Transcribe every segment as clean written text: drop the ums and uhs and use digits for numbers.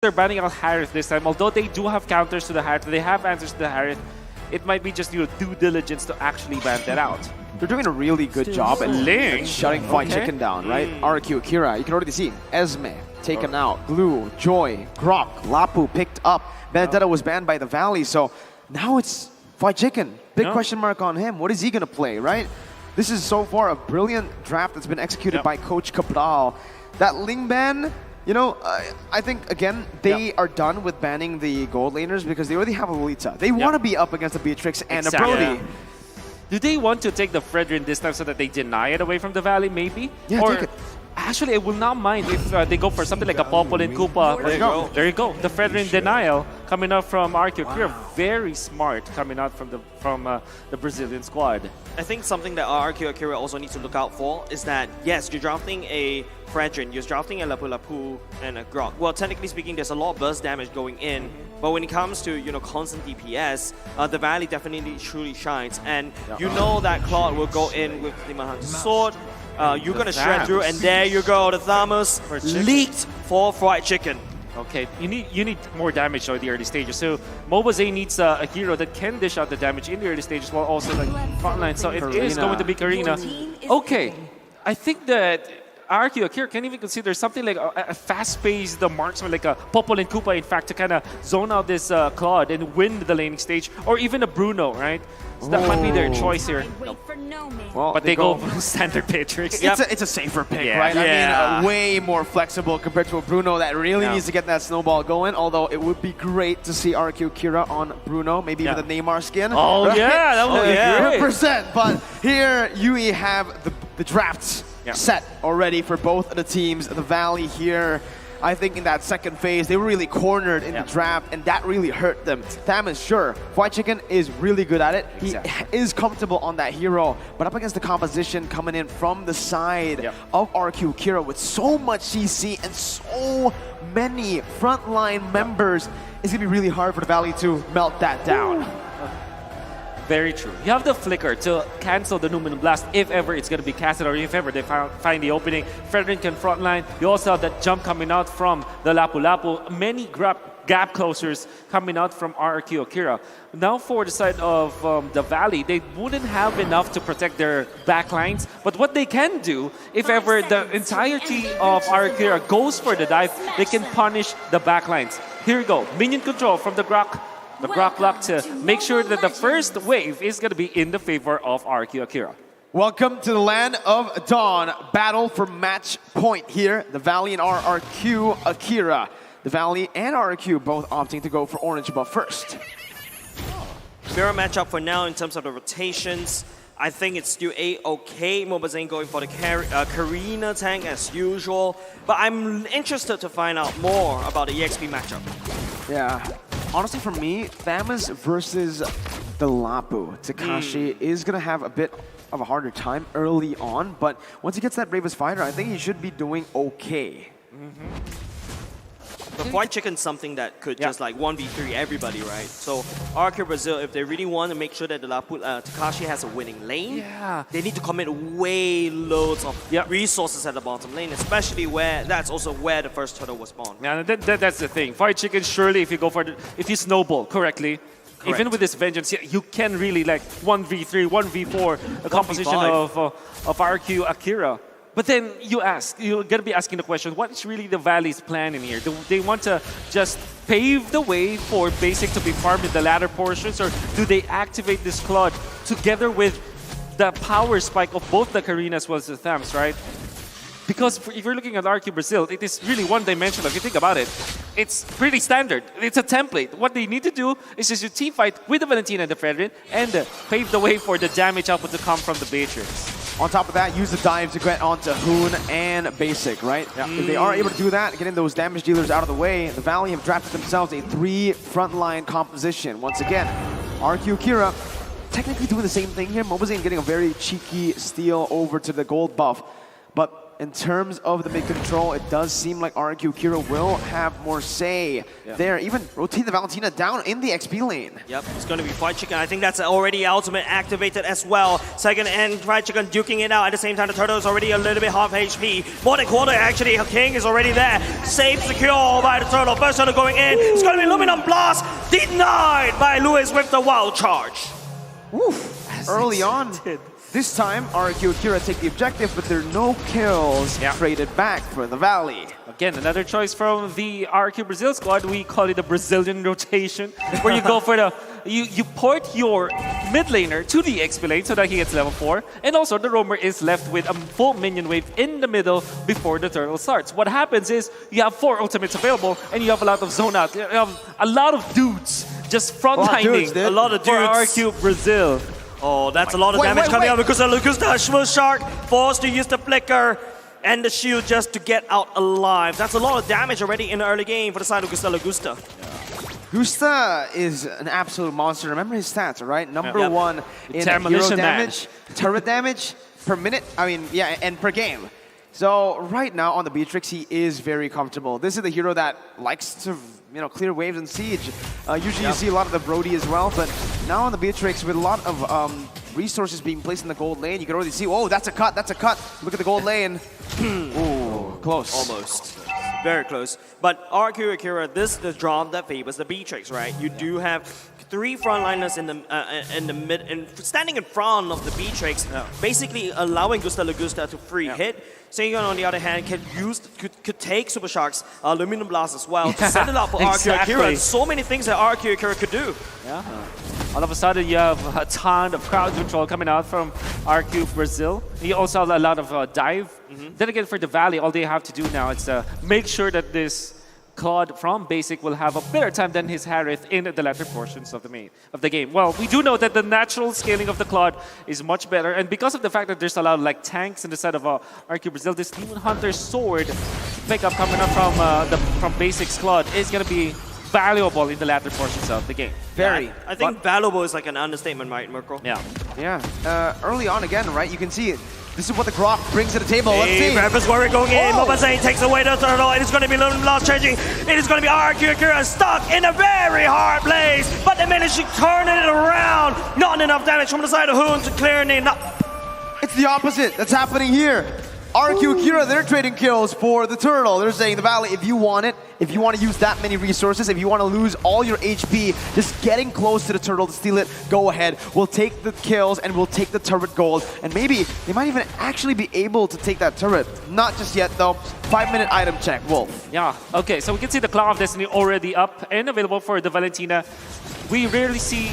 they're banning out Harith this time. Although they do have counters to the Harith, they have answers to the Harith. It might be just due diligence to actually ban that out. They're doing a really good job at shutting Fight Okay. Chicken down, right? RRQ, Akira, you can already see Esme taken out, Glue, Joy, Grok, Lapu picked up. Benedetta was banned by the Valley, so now it's Fight Chicken. Big question mark on him. What is he gonna play, right? This is so far a brilliant draft that's been executed by Coach Cabral. That Ling ban, you know, I think, again, they are done with banning the gold laners because they already have a Lolita. They want to be up against a Beatrix and a Brody. Do they want to take the Fredrin this time so that they deny it away from the Valley, maybe? Yeah, or take it. actually, I will not mind if they go for something like a Popol and Koopa. There you go. There you go. The Fredrin denial coming out from RRQ. You're very smart coming out from the Brazilian squad. I think something that RRQ Akira also needs to look out for is that, yes, you're drafting a Fredrin, you're drafting a Lapu Lapu and a Grok. Well, technically speaking, there's a lot of burst damage going in, but when it comes to, you know, constant DPS, the Valley definitely truly shines. And you know that Claude will go in with the Hunter's Sword, you're going to shred through, and there you go, the Thamus leaked for Fried Chicken. Okay, you need more damage though in the early stages. So Mobazane needs a hero that can dish out the damage in the early stages while also like frontline. So it is going to be Karina. Okay, I think that RRQ Akira can even consider something like a fast-paced marksman, like a Popol and Koopa, in fact, to kind of zone out this Claude and win the laning stage, or even a Bruno, right? So that might be their choice here. Well, But they go standard Beatrix. It's a safer pick, right? I mean, way more flexible compared to a Bruno that really needs to get that snowball going. Although it would be great to see RQ Kira on Bruno, maybe with a Neymar skin. Oh, right? yeah, that would be great. 100%. But here, Yui have the drafts set already for both of the teams. The Valley here, I think in that second phase, they were really cornered in the draft, and that really hurt them. Thamus, sure, Fried Chicken is really good at it. He is comfortable on that hero, but up against the composition coming in from the side of RQ Kira with so much CC and so many frontline members, it's gonna be really hard for the Valley to melt that down. Very true. You have the flicker to cancel the Numinum Blast if ever it's going to be casted, or if ever they find the opening. Fredrin can frontline. You also have that jump coming out from the Lapu Lapu. Many gap closers coming out from RRQ Akira. Now for the side of the Valley, they wouldn't have enough to protect their backlines. But what they can do, if ever the entirety of RRQ Akira goes for the dive, they can punish the backlines. Here we go. Minion control from the Grok. The Grok block to make sure that the first wave is going to be in the favor of RRQ Akira. Welcome to the land of Dawn. Battle for match point here. The Valley and RRQ Akira. The Valley and RRQ both opting to go for orange buff first. Mirror matchup for now in terms of the rotations. I think it's still A-okay. Mobazane going for the Karina tank as usual. But I'm interested to find out more about the EXP matchup. Yeah. Honestly, for me, Thamus versus the Lapu, Takashi is going to have a bit of a harder time early on, but once he gets that Bravest Fighter, I think he should be doing okay. But Fried Chicken's something that could just like 1v3 everybody, right? So RRQ Brazil, if they really want to make sure that the Lapu, Takashi has a winning lane, they need to commit way loads of resources at the bottom lane, especially where that's also where the first turtle was spawned. Yeah, that's the thing. Fried Chicken, surely if you go for if you snowball correctly, even with this vengeance, you can really like 1v3, 1v4 a composition of RRQ Akira. But then you're gonna be asking the question, what is really the Valley's plan in here? Do they want to just pave the way for Basic to be farmed in the latter portions, or do they activate this Claude together with the power spike of both the Karina as well as the Thams, right? Because if you're looking at RQ Brazil, it is really one-dimensional. If you think about it, it's pretty standard. It's a template. What they need to do is just to team fight with the Valentina and the Fredrin and pave the way for the damage output to come from the Beatrix. On top of that, use the dive to get onto Hoon and Basic, right? If they are able to do that, getting those damage dealers out of the way, the Valley have drafted themselves a 3 frontline composition. Once again, RQ Kira technically doing the same thing here. Mobazane getting a very cheeky steal over to the gold buff, but in terms of the mid-control, it does seem like RRQ Akira will have more say there. Even rotate the Valentina down in the XP lane. Yep, it's going to be Fried Chicken. I think that's already ultimate activated as well. Second and Fried Chicken duking it out. At the same time, the Turtle is already a little bit half HP. More than quarter, actually. King is already there. Safe, secure by the Turtle. First Turtle going in. It's going to be Luminum Blast. Denied by Lewis with the wild charge. Oof. Early on. This time, RRQ Akira take the objective, but there are no kills traded back for the Valley. Again, another choice from the RRQ Brazil squad. We call it a Brazilian rotation, where you go for the you port your mid laner to the XP lane so that he gets level 4, and also the roamer is left with a full minion wave in the middle before the turtle starts. What happens is you have 4 ultimates available, and you have a lot of zone out. You have a lot of dudes just frontlining. A lot of dudes for RRQ Brazil. Oh, that's a lot of damage coming out because of Lugusta. Shark forced to use the flicker and the shield just to get out alive. That's a lot of damage already in the early game for the side of Lugusta. Gusta is an absolute monster. Remember his stats, right? Number 1 in hero damage, turret damage per minute. I mean, yeah, and per game. So right now on the Beatrix, he is very comfortable. This is the hero that likes to, clear waves and siege. Usually you see a lot of the Brody as well, but now on the Beatrix with a lot of resources being placed in the gold lane, you can already see, oh, that's a cut, that's a cut. Look at the gold lane. Ooh, close. Almost. Very close. But RRQ Akira, this is the drop that favors the Beatrix, right? You do have 3 frontliners in the mid, and standing in front of the Beatrix, basically allowing Gusta Lugusta to free hit. Sengon, on the other hand, could take Super Shark's Luminum Blast as well to set it up for RRQ Akira. So many things that RRQ Akira could do. Yeah. All of a sudden, you have a ton of crowd control coming out from RRQ Brazil. You also have a lot of dive. Then again, for the Valley, all they have to do now is make sure that this Claude from Basic will have a better time than his Harith in the latter portions of the game. Well, we do know that the natural scaling of the Claude is much better, and because of the fact that there's a lot of tanks in the side of RRQ Brazil, this Demon Hunter sword pickup coming up from Basic's Claude is going to be valuable in the latter portions of the game. Very. I think valuable is like an understatement, right, Mirko? Yeah. Yeah. Early on again, right? You can see it. This is what the Grok brings to the table. Let's see. Breakfast Warrior going in. Mobazane takes away the turtle. It is going to be Luminum Blast changing. It is going to be RRQ Akira stuck in a very hard place. But they managed to turn it around. Not enough damage from the side of Hoon to clear it. It's the opposite that's happening here. RRQ Akira, they're trading kills for the turtle. They're saying, the Valley, if you want it, if you want to use that many resources, if you want to lose all your HP, just getting close to the turtle to steal it, go ahead. We'll take the kills and we'll take the turret gold. And maybe they might even actually be able to take that turret. Not just yet, though. 5-minute item check, Wolf. Yeah, okay, so we can see the Cloud of Destiny already up and available for the Valentina. We rarely see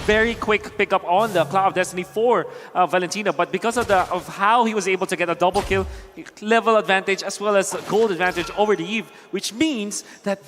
very quick pickup on the Cloud of Destiny for Valentina, but because of how he was able to get a double kill, level advantage as well as gold advantage over the Eve, which means that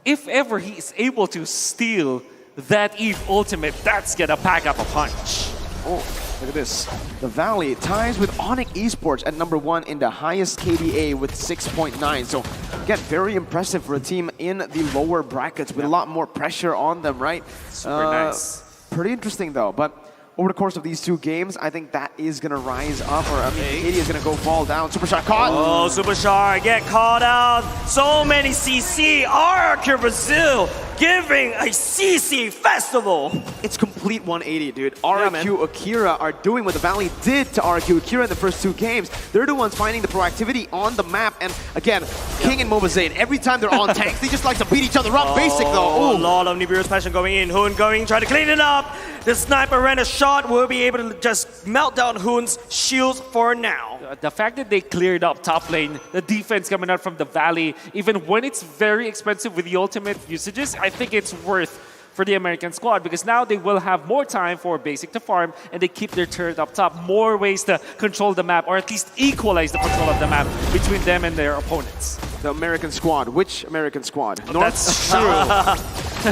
if ever he is able to steal that Eve ultimate, that's gonna pack up a punch. Oh, look at this. The Valley ties with ONIC Esports at number 1 in the highest KDA with 6.9. So, again, very impressive for a team in the lower brackets with a lot more pressure on them, right? Super nice. Pretty interesting, though. But over the course of these 2 games, I think that is going to rise up, or I mean, KD is going to go fall down. Super Shark caught. Oh, Super Shark get caught out. So many CC. RRQ Brazil giving a CC festival. It's complete 180, dude. RRQ Akira are doing what the Valley did to RRQ Akira in the first 2 games. They're the ones finding the proactivity on the map. And again, King and Mobazane, every time they're on tanks, they just like to beat each other up. Basic, though. Ooh. A lot of Nibiru's passion going in. Hoon going, try to clean it up. The sniper ran a shot, will be able to just melt down Hoon's shields for now. The fact that they cleared up top lane, the defense coming out from the Valley, even when it's very expensive with the ultimate usages, I think it's worth for the American squad because now they will have more time for Basic to farm and they keep their turret up top. More ways to control the map or at least equalize the control of the map between them and their opponents. The American squad. Which American squad? That's true.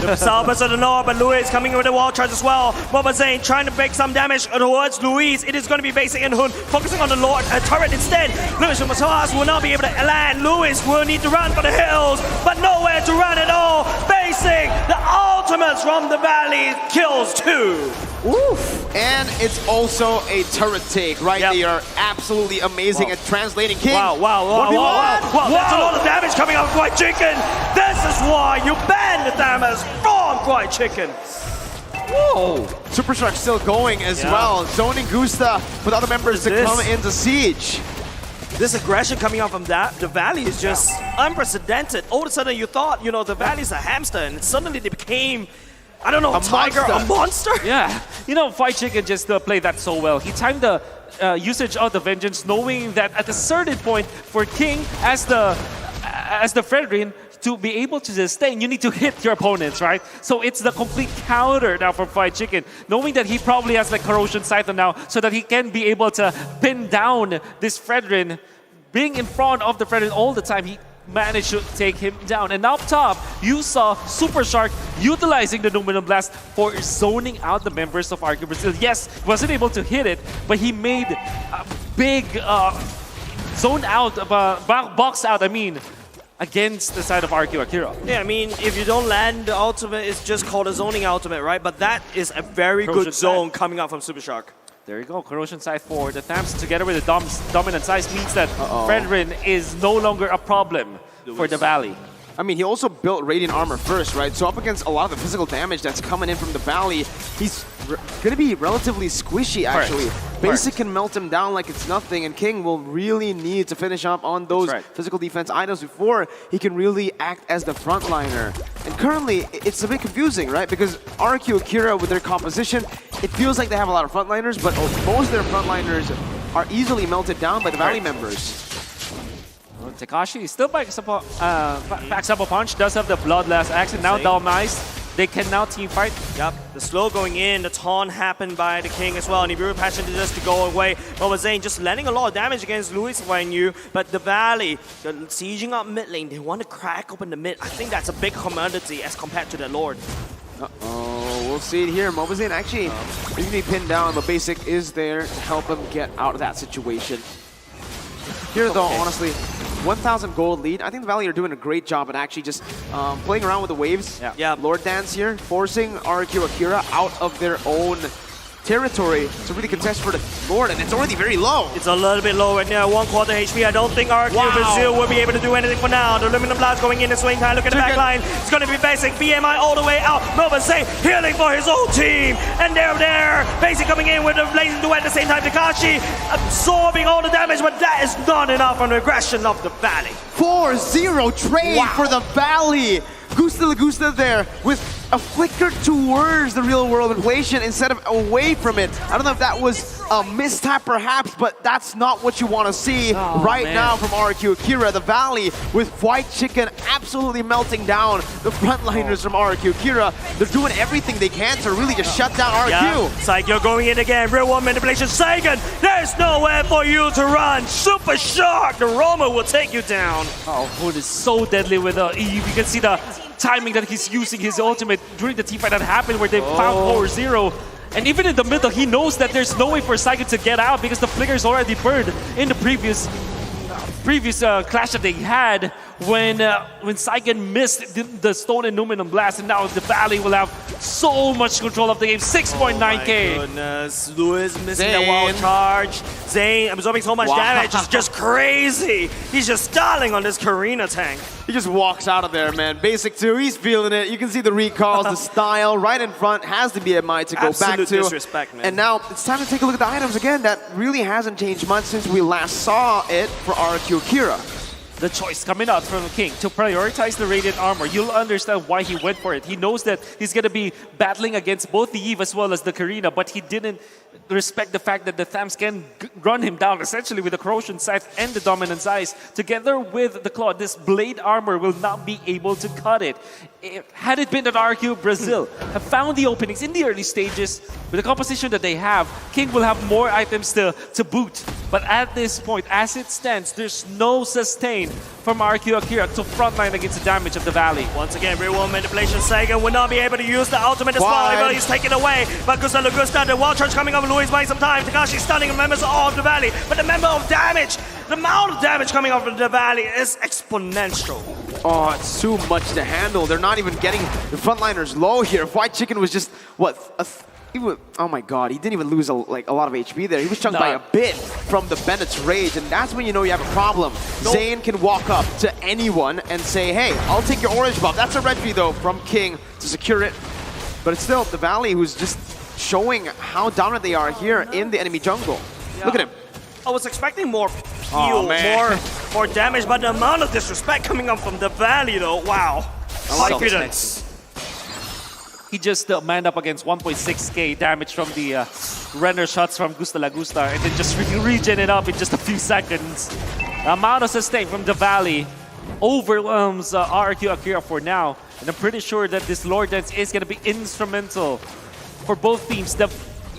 The Southwest of the North, but Luis coming with the wall charge as well. Mobazane trying to make some damage towards Luis. It is going to be Basic and Hoon focusing on the Lord turret instead. Luis and Masas will not be able to land. Luis will need to run for the hills, but nowhere to run at all. Basic, the ultimate performance from the Valley. Kills 2. Oof. And it's also a turret take, right? Yep. They are absolutely amazing at translating King. Wow. 1v1. That's a lot of damage coming out of Quiet Chicken. This is why you ban the damage from Quiet Chicken. Whoa! Super Shark still going as well. Zoning Gusta with other members to come into siege. This aggression coming out from the Valley is just unprecedented. All of a sudden you thought, you know, the Valley's a hamster, and suddenly they became, I don't know, a monster? Yeah, you know, Fight Chicken just played that so well. He timed the usage of the Vengeance, knowing that at a certain point for King, as the Fredrin, to be able to sustain, you need to hit your opponents, right? So it's the complete counter now for Fight Chicken, knowing that he probably has like Corrosion Scythe now, so that he can be able to pin down this Fredrin. Being in front of the Fredrin all the time, he managed to take him down. And up top, you saw Super Shark utilizing the Numinum Blast for zoning out the members of RRQ Brazil. Yes, wasn't able to hit it, but he made a big zone out, box out, against the side of RRQ Akira. Yeah, I mean, if you don't land the ultimate, it's just called a zoning ultimate, right? But that is a very good zone coming out from Super Shark. There you go, Corrosion Scythe for the Thams together with the Dominant Size means that Fredrin is no longer a problem for the Valley. I mean, he also built Radiant Armor first, right? So up against a lot of the physical damage that's coming in from the Valley, he's going to be relatively squishy, actually. Basic can melt him down like it's nothing, and King will really need to finish up on those physical defense items before he can really act as the frontliner. And currently, it's a bit confusing, right? Because RRQ Akira, with their composition, it feels like they have a lot of frontliners, but most of their frontliners are easily melted down by the Valley members. Takashi still backs up a punch, does have the Bloodlust Axe, and now Dal Nice. They can now team fight. Yep, the slow going in, the taunt happened by the King as well, and Nibiru Passion just to go away. Mobile Zane just landing a lot of damage against Luis Wanyu, but the Valley, they're sieging up mid lane. They want to crack open the mid. I think that's a big commodity as compared to the Lord. Uh-oh, we'll see it here. Mobazane actually easily pinned down, but Basic is there to help him get out of that situation. Here though, honestly, 1,000 gold lead. I think the Valley are doing a great job at actually just playing around with the waves. Yeah. Lord Dance here, forcing RRQ Akira out of their own territory to really contest for the Lord, and it's already very low. It's a little bit low right now, 1/4 HP. I don't think RRQ Brazil will be able to do anything for now. The Aluminum Blast going in the swing time. Look at the back line. It's going to be Basic. BMI all the way out. Melvin Say healing for his own team. And they're there. Basic coming in with the blazing duet at the same time. Takashi absorbing all the damage, but that is not enough on the aggression of the Valley. 4-0 trade for the Valley. Gusta Lagusta there with a flicker towards the real world inflation instead of away from it. I don't know if that was a mistap perhaps, but that's not what you want to see now from RRQ Akira. The Valley with White Chicken absolutely melting down the frontliners from RRQ Akira. They're doing everything they can to really just shut down RRQ. Psycho going in again, real world manipulation. Sagan, there's nowhere for you to run. Super Shark, the Roma will take you down. Hood is so deadly with the Eve. You can see the timing that he's using his ultimate during the teamfight that happened where they found 4-0. And even in the middle, he knows that there's no way for Saigon to get out because the flicker's already burned in the previous clash that they had when Saigon missed the Stone and Numinum Blast, and now the Valley will have so much control of the game. 6.9k. My goodness, Lewis missing that wild charge. Zane absorbing so much damage. It's just crazy. He's just stalling on this Karina tank. He just walks out of there, man. Basic 2, he's feeling it. You can see the recalls, the style right in front has the BMI to go back to. Disrespect, man. And now it's time to take a look at the items again. That really hasn't changed much since we last saw it for RRQ Akira. The choice coming out from the King to prioritize the Radiant Armor. You'll understand why he went for it. He knows that he's going to be battling against both the Eve as well as the Karina, but he didn't respect the fact that the Thams can run him down essentially with the Corrosion Scythe and the Dominance Eyes. Together with the Claw, this Blade Armor will not be able to cut it. Had it been that RRQ Brazil have found the openings in the early stages, with the composition that they have, King will have more items to boot. But at this point, as it stands, there's no sustain from RRQ Akira to frontline against the damage of the Valley. Once again, real world manipulation. Sagan will not be able to use the ultimate as well, even though he's taken away. But Gusta Lagusta, the wild charge coming up, Luis buying some time. Takashi stunning members of the Valley. But the amount of damage coming off of the Valley is exponential. Oh, it's too much to handle. They're not even getting the frontliners low here. White Chicken was just, what, oh my god, he didn't even lose a lot of HP there. He was chunked by a bit from the Bennett's Rage, and that's when you know you have a problem. Zayn can walk up to anyone and say, hey, I'll take your orange buff. That's a Reggie though from King to secure it. But it's still the Valley who's just showing how dominant they are here in the enemy jungle. Yeah. Look at him. I was expecting more heal, more damage, but the amount of disrespect coming up from the Valley though, wow. Confidence. He just manned up against 1.6k damage from the render shots from Gusta La Gusta, and then just regen it up in just a few seconds. The amount of sustain from the Valley overwhelms RRQ Akira for now, and I'm pretty sure that this Lord Dance is going to be instrumental for both teams. The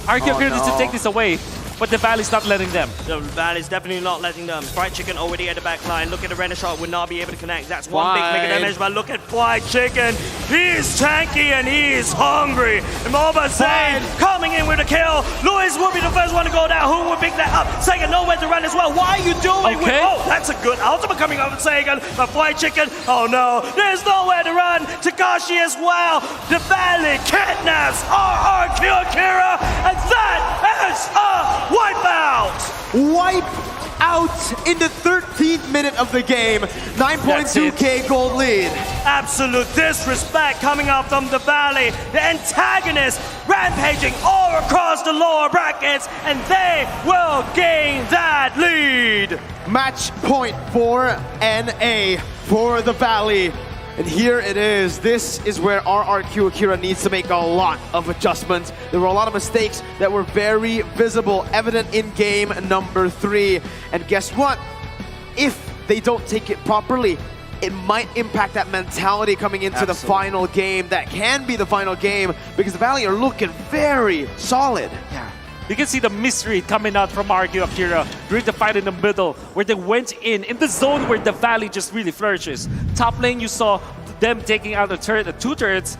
RRQ Akira needs to take this away, but the Valley's not letting them. The Valley's definitely not letting them. Fried Chicken already at the back line. Look at the render shot, would not be able to connect. That's one big mega damage, but look at Fried Chicken. He's tanky and he's hungry. And Moba Zayn coming in with a kill. Lewis will be the first one to go down. Who will pick that up? Sagan nowhere to run as well. Why are you doing with... Oh, that's a good ultimate coming up with Sagan. But Fried Chicken, oh no, there's nowhere to run. Takashi as well. The Valley kidnaps RRQ Akira, and that is a wipeout! Wipe out in the 13th minute of the game. 9.2k gold lead. Absolute disrespect coming up from the Valley. The antagonist rampaging all across the lower brackets, and they will gain that lead. Match point for NA for the Valley. And here it is. This is where RRQ Akira needs to make a lot of adjustments. There were a lot of mistakes that were very visible, evident in game number 3. And guess what? If they don't take it properly, it might impact that mentality coming into the final game. That can be the final game because the Valley are looking very solid. Yeah. You can see the misread coming out from RRQ Akira during the fight in the middle, where they went in the zone where the Valley just really flourishes. Top lane, you saw them taking out a turret, 2 turrets.